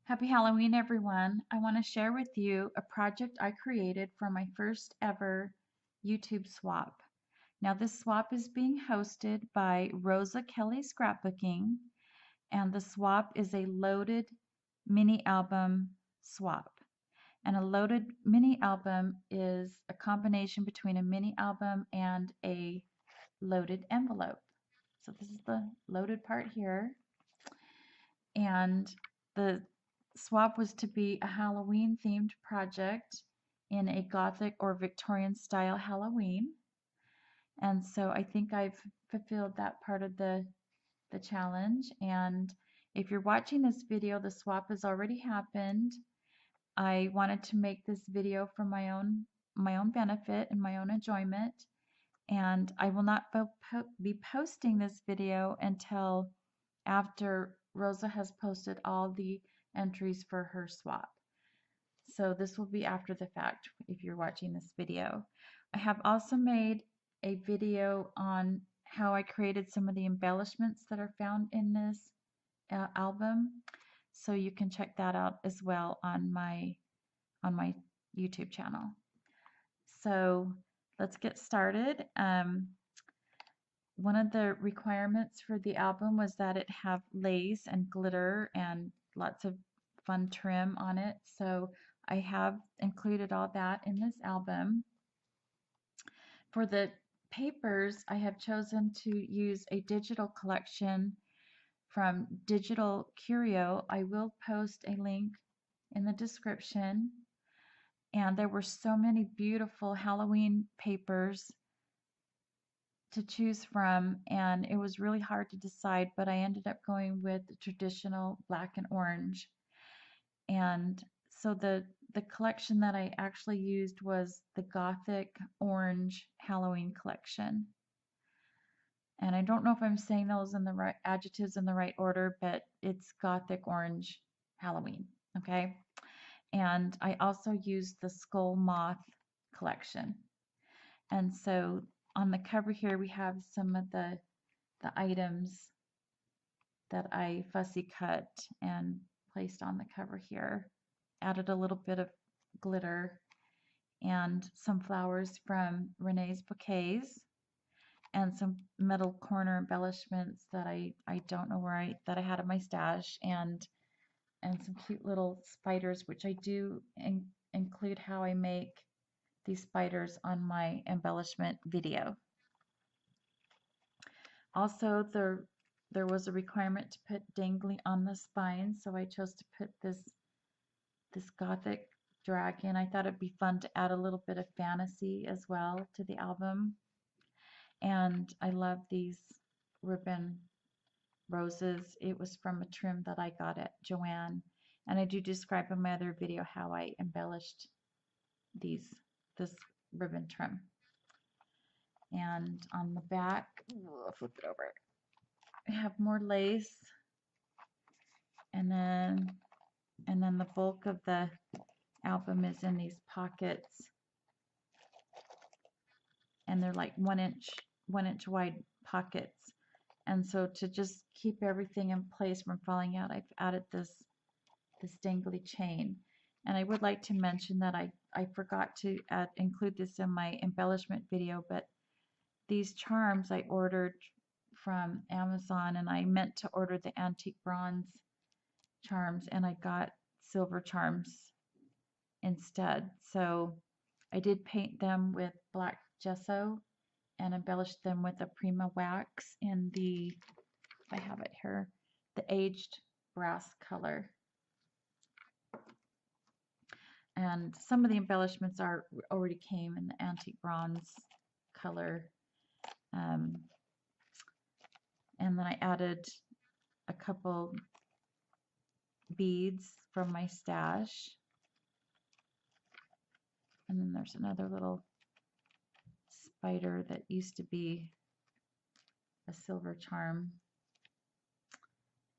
Happy Halloween, everyone. I want to share with you a project I created for my first ever YouTube swap. Now, this swap is being hosted by Rosa Kelly Scrapbooking, and the swap is a loaded mini album swap. And a loaded mini album is a combination between a mini album and a loaded envelope. So, this is the loaded part here. And the swap was to be a Halloween themed project in a Gothic or Victorian style Halloween. And so I think I've fulfilled that part of the challenge. And if you're watching this video, the swap has already happened. I wanted to make this video for my own benefit and my own enjoyment. And I will not be posting this video until after Rosa has posted all the entries for her swap. So this will be after the fact if you're watching this video. I have also made a video on how I created some of the embellishments that are found in this album. So you can check that out as well on my YouTube channel. So let's get started. One of the requirements for the album was that it have lace and glitter and lots of fun trim on it. So I have included all that in this album. For the papers, I have chosen to use a digital collection from Digital Curio. I will post a link in the description. And there were so many beautiful Halloween papers to choose from, and it was really hard to decide, but I ended up going with the traditional black and orange. And so the collection that I actually used was the Gothic Orange Halloween collection. And I don't know if I'm saying those in the right adjectives in the right order, but it's Gothic Orange Halloween, okay? And I also used the Skull Moth collection. And so on the cover here, we have some of the items that I fussy cut and placed on the cover here. Added a little bit of glitter and some flowers from Renae's Bouquets and some metal corner embellishments that I don't know where that I had in my stash, and some cute little spiders, which I do include how I make these spiders on my embellishment video. Also, there was a requirement to put dangly on the spine, so I chose to put this Gothic dragon. I thought it'd be fun to add a little bit of fantasy as well to the album. And I love these ribbon roses. It was from a trim that I got at Joann, and I do describe in my other video how I embellished this ribbon trim. And on the back, I'll flip it over. I have more lace, and then the bulk of the album is in these pockets, and they're like 1 inch wide pockets. And so to just keep everything in place from falling out, I've added this dangly chain. And I would like to mention that I forgot to include this in my embellishment video, but these charms I ordered from Amazon, and I meant to order the antique bronze charms, and I got silver charms instead. So I did paint them with black gesso and embellished them with a Prima wax in the, I have it here, the aged brass color. And some of the embellishments already came in the antique bronze color. And then I added a couple beads from my stash. And then there's another little spider that used to be a silver charm.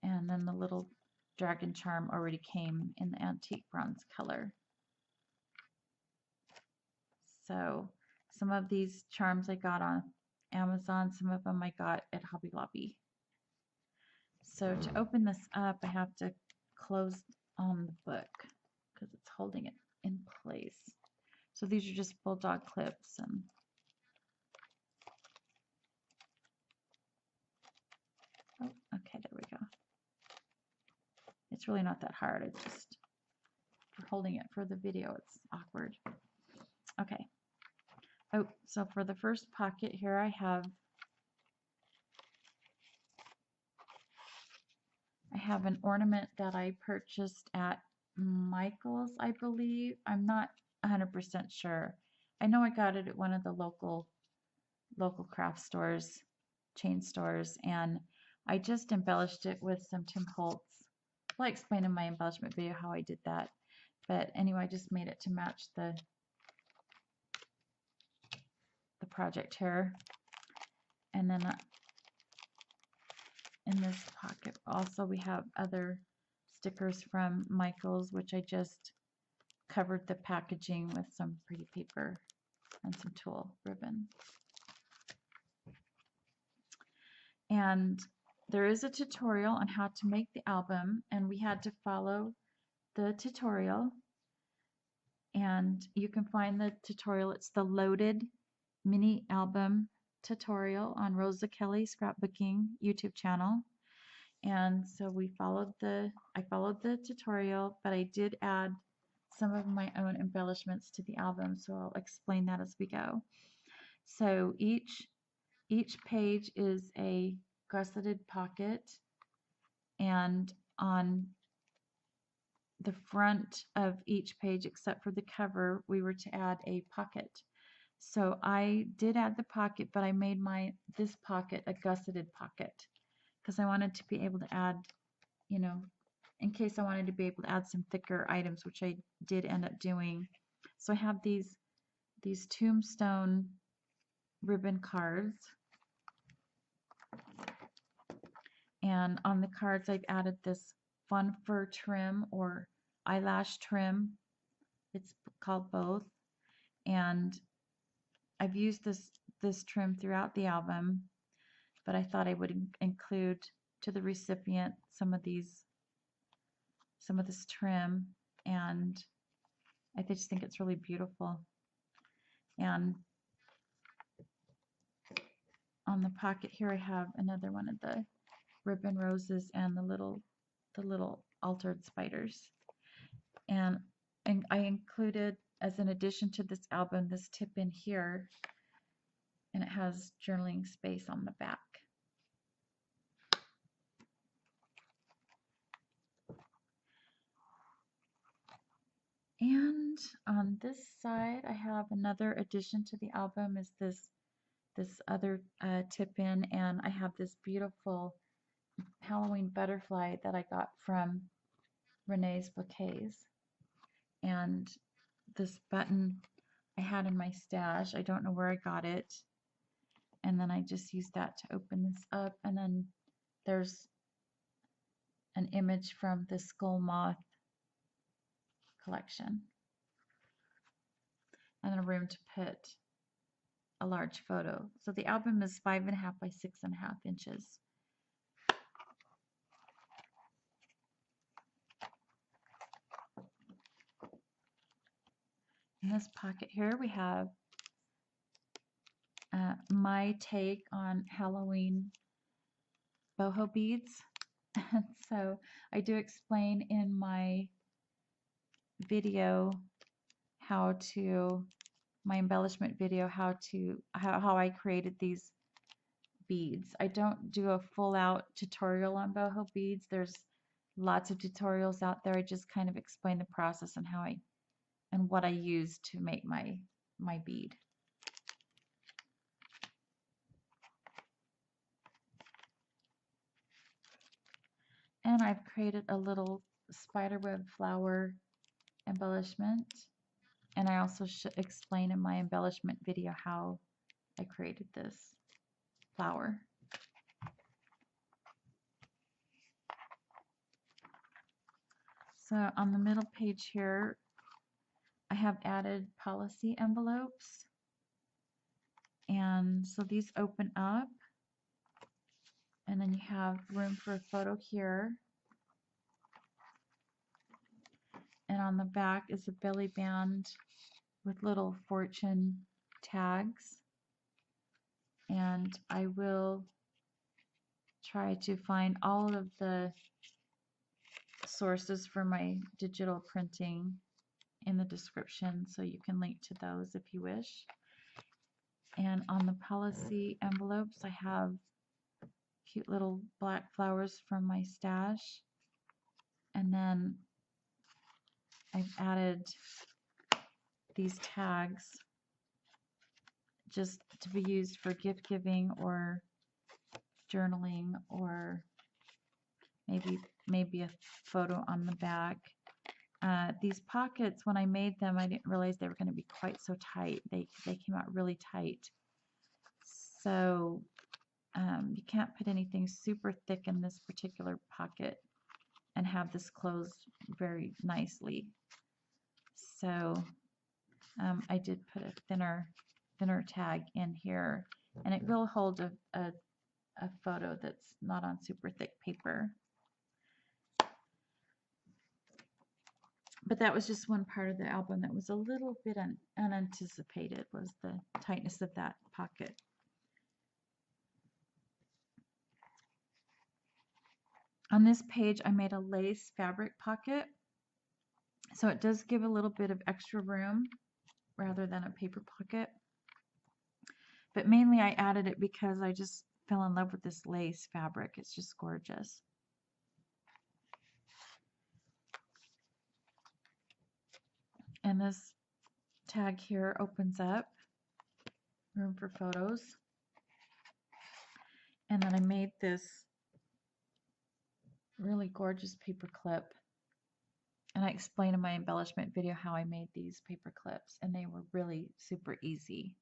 And then the little dragon charm already came in the antique bronze color. So some of these charms I got on Amazon, some of them I got at Hobby Lobby. So to open this up, I have to close on the book because it's holding it in place. So these are just bulldog clips, and oh, okay, there we go. It's really not that hard. It's just for holding it for the video, it's awkward. Okay. Oh, so for the first pocket here, I have an ornament that I purchased at Michael's, I believe. I'm not 100% sure. I know I got it at one of the local craft stores, chain stores, and I just embellished it with some Tim Holtz. Well, I explained in my embellishment video how I did that. But anyway, I just made it to match the project here. And then in this pocket also we have other stickers from Michael's, which I just covered the packaging with some pretty paper and some tulle ribbon. And there is a tutorial on how to make the album, and we had to follow the tutorial. And you can find the tutorial. It's the Loaded Mini Album tutorial on Rosa Kelly Scrapbooking YouTube channel. And so I followed the tutorial, but I did add some of my own embellishments to the album, so I'll explain that as we go. So each page is a gusseted pocket, and on the front of each page, except for the cover, we were to add a pocket. So I did add the pocket, but I made this pocket a gusseted pocket because I wanted to be able to add, you know, in case I wanted to be able to add some thicker items, which I did end up doing. So I have these tombstone ribbon cards, and on the cards I've added this fun fur trim or eyelash trim. It's called both, and I've used this trim throughout the album, but I thought I would include to the recipient some of this trim, and I just think it's really beautiful. And on the pocket here I have another one of the ribbon roses and the little altered spiders. And I included, as an addition to this album, this tip in here, and it has journaling space on the back. And on this side I have another addition to the album, is this other tip in, and I have this beautiful Halloween butterfly that I got from Renae Bouquets. And this button I had in my stash. I don't know where I got it. And then I just used that to open this up. And then there's an image from the Skull Moth collection. And then a room to put a large photo. So the album is 5.5 by 6.5 inches. In this pocket here we have my take on Halloween boho beads. And so I do explain in my video my embellishment video how I created these beads. I don't do a full out tutorial on boho beads. There's lots of tutorials out there. I just kind of explain the process and and what I use to make my bead. And I've created a little spiderweb flower embellishment, and I also explain in my embellishment video how I created this flower. So on the middle page here I have added policy envelopes, and so these open up, and then you have room for a photo here. then on the back is a belly band with little fortune tags. And I will try to find all of the sources for my digital printing in the description, so you can link to those if you wish. And on the policy envelopes, I have cute little black flowers from my stash. And then I've added these tags just to be used for gift giving or journaling, or maybe a photo on the back. These pockets, when I made them, I didn't realize they were going to be quite so tight. They came out really tight. So you can't put anything super thick in this particular pocket and have this closed very nicely. So I did put a thinner tag in here, and it will hold a photo that's not on super thick paper. But that was just one part of the album that was a little bit unanticipated, was the tightness of that pocket. On this page, I made a lace fabric pocket, so it does give a little bit of extra room rather than a paper pocket. But mainly I added it because I just fell in love with this lace fabric. It's just gorgeous. And this tag here opens up, room for photos. And then I made this really gorgeous paper clip. And I explained in my embellishment video how I made these paper clips, and they were really super easy.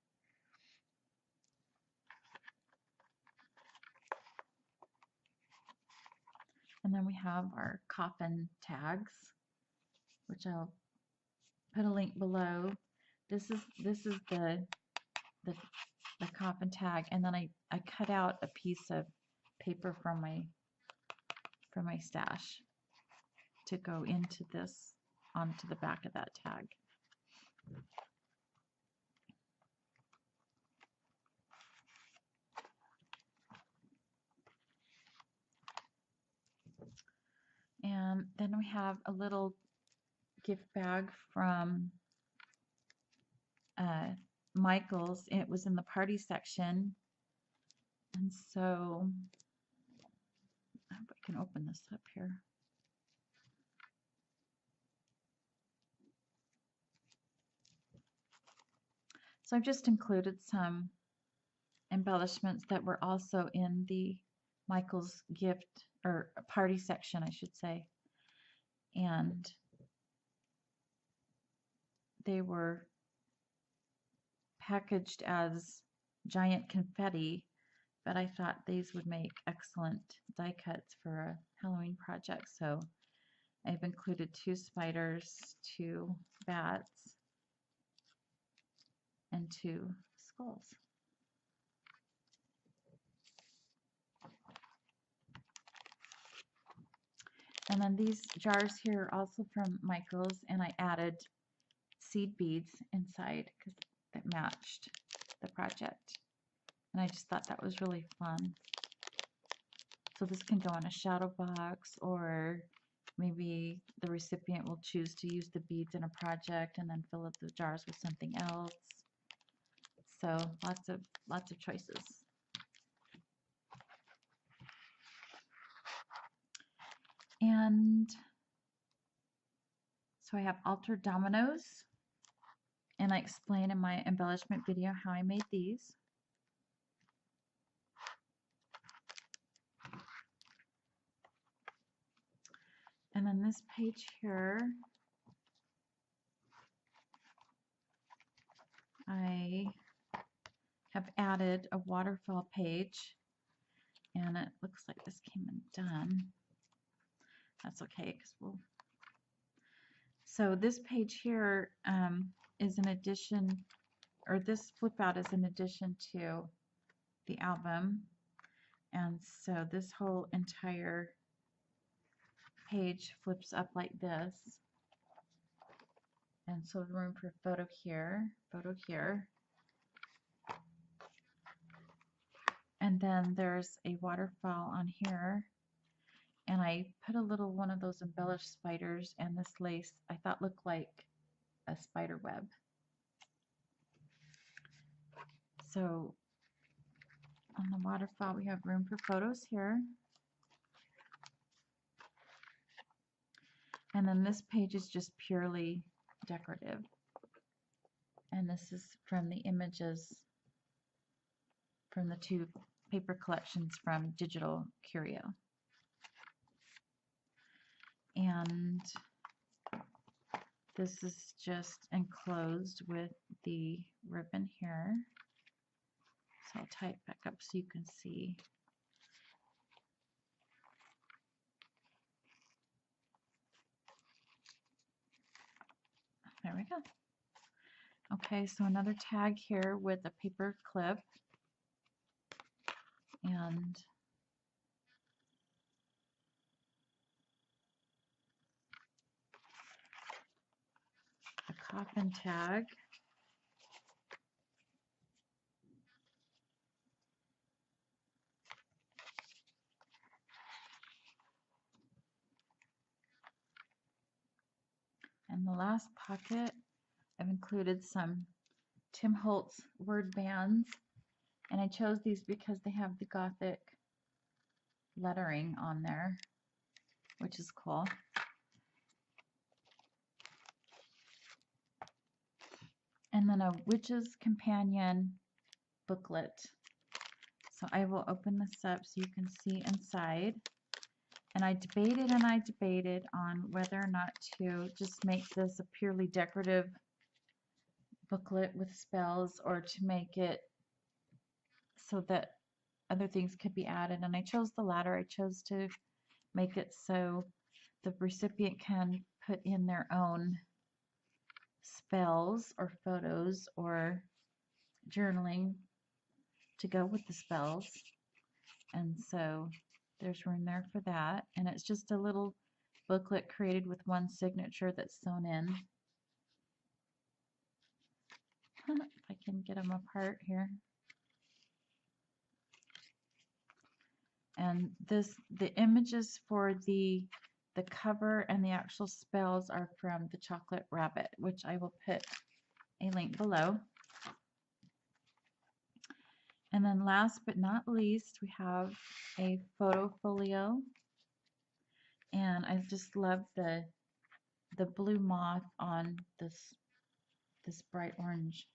And then we have our coffin tags, which I'll put a link below. This is the coffin tag, and then I cut out a piece of paper from my stash to go into this, onto the back of that tag. And then we have a little gift bag from Michael's. It was in the party section, and so I hope I can open this up here. So I've just included some embellishments that were also in the Michael's gift or party section, I should say, and they were packaged as giant confetti, but I thought these would make excellent die cuts for a Halloween project, so I've included 2 spiders, 2 bats, and 2 skulls. And then these jars here are also from Michael's, and I added seed beads inside because that matched the project. And I just thought that was really fun. So this can go in a shadow box, or maybe the recipient will choose to use the beads in a project and then fill up the jars with something else. So lots of choices. And so I have altered dominoes, and I explain in my embellishment video how I made these. And then this page here, I have added a waterfall page, and it looks like this came undone. That's okay, because we'll. So this page here is an addition, or this flip out is an addition to the album, and so this whole entire page flips up like this, And so room for photo here, photo here. And then there's a waterfall on here. And I put a little one of those embellished spiders and this lace I thought looked like a spider web. So on the waterfall we have room for photos here. And then this page is just purely decorative. And this is from the images from the 2 paper collections from Digital Curio. And this is just enclosed with the ribbon here. So I'll tie it back up so you can see. There we go. Okay, so another tag here with a paper clip and a coffin tag. And the last pocket, I've included some Tim Holtz word bands, and I chose these because they have the Gothic lettering on there, which is cool. And then a Witch's Companion booklet. So I will open this up so you can see inside. And I debated on whether or not to just make this a purely decorative booklet with spells or to make it so that other things could be added. And I chose the latter. I chose to make it so the recipient can put in their own spells or photos or journaling to go with the spells. And so there's room there for that. And it's just a little booklet created with one signature that's sewn in. If I can get them apart here. And the images for the cover and the actual spells are from the Chocolate Rabbit, which I will put a link below. And then last but not least, we have a photo folio. And I just love the blue moth on this bright orange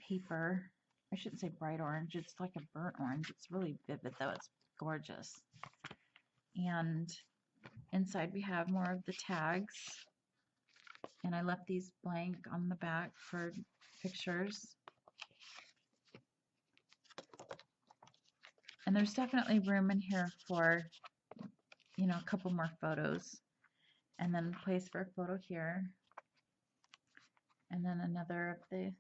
paper. I shouldn't say bright orange, it's like a burnt orange. It's really vivid though, it's gorgeous. And inside we have more of the tags. And I left these blank on the back for pictures. And there's definitely room in here for, you know, a couple more photos. And then place for a photo here. And then another of the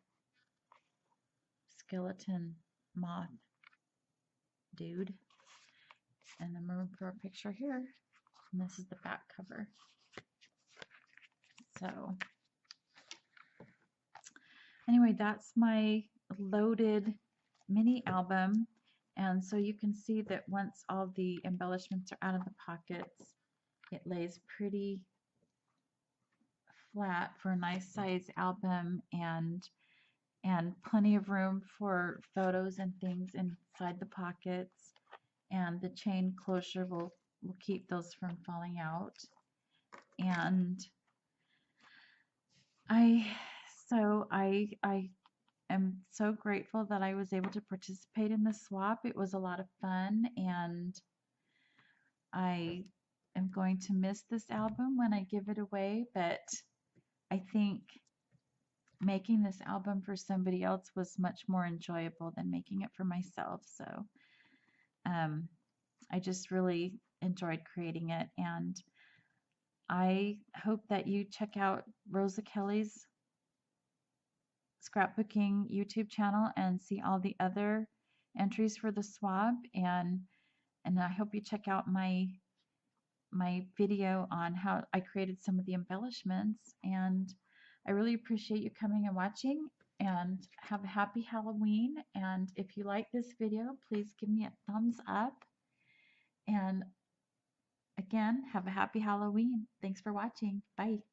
skeleton moth dude. And then room for a picture here. And this is the back cover. So anyway, that's my loaded mini album. And so you can see that once all the embellishments are out of the pockets, it lays pretty flat for a nice size album, and plenty of room for photos and things inside the pockets, and the chain closure will keep those from falling out. And I am so grateful that I was able to participate in the swap. It was a lot of fun, and I am going to miss this album when I give it away, but I think making this album for somebody else was much more enjoyable than making it for myself. So I just really enjoyed creating it, and I hope that you check out Rosa Kelly's Scrapbooking YouTube channel and see all the other entries for the swap, and I hope you check out my video on how I created some of the embellishments. And I really appreciate you coming and watching, and have a happy Halloween. And if you like this video, please give me a thumbs up. And again, have a happy Halloween. Thanks for watching. Bye.